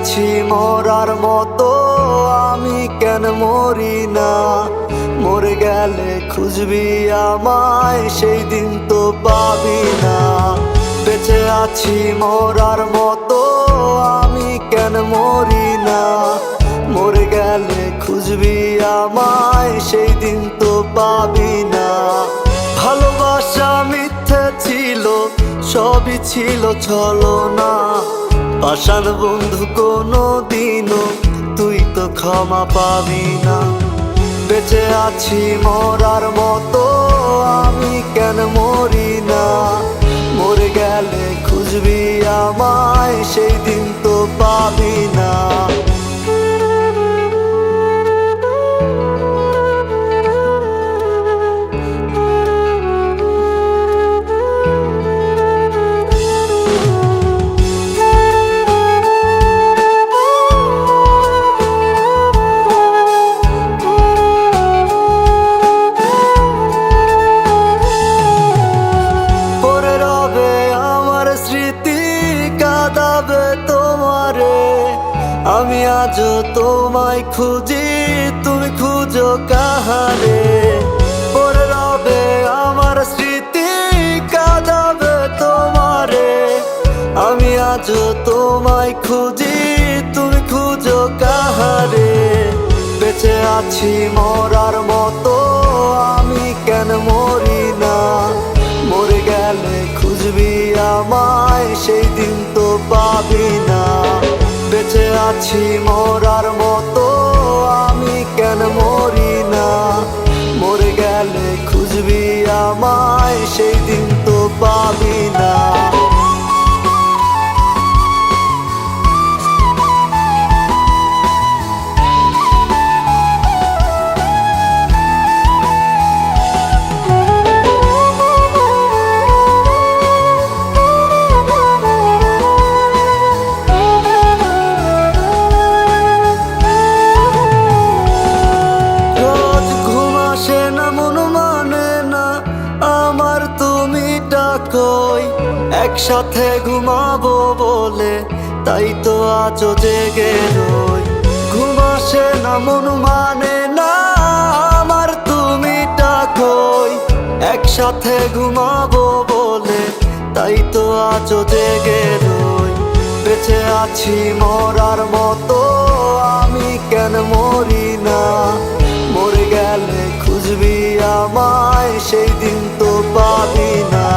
আছি মরার মতো, আমি কেন মরি না? মরে গেলে খুঁজবি আমায়, সেই দিন তো পাবি না। বেঁচে আছি মরার মতো, আমি কেন মরি না? মরে গেলে খুঁজবি আমায়, সেই দিন তো পাবি না। ভালোবাসা মিথ্যে ছিল, সবই ছিল ছলনা। পাষাণ বন্ধু কোনো দিনও তুই তো ক্ষমা পাবি না। বেঁচে আছি মরার মতো, আমি কেন মরি না? মরে গেলে খুঁজবি আমায়, সেই দিন তো পাবি না। আমি আজও তোমায় খুঁজি, তুমি খুঁজো কাহারে? পরে রবে আমার স্মৃতি, কাঁদাবে তোমারে। আমি আজও তোমায় খুঁজি, তুমি খুঁজো কাহারে? বেঁচে আছি মরার মতো, আমি কেন মরি না? মরে গেলে খুঁজবি আমায়, সেই দিন তো পাবি না। বেঁচে আছি মরার মতো, আমি কেন মরি না? মরে গেলে খুঁজবি আমায়, সেই দিন তো পাবি না। একসাথে ঘুমাবো বলে তাই তো আজও জেগে রই। ঘুম আসে না, মন মানে না আমার, তুমি ডাকোই। একসাথে ঘুমাবো বলে তাই তো আজও জেগে রই। বেঁচে আছি মরার মতো, আমি কেন মরি না? মরে গেলে খুঁজবি আমায়, সেই দিন তো পাবি না।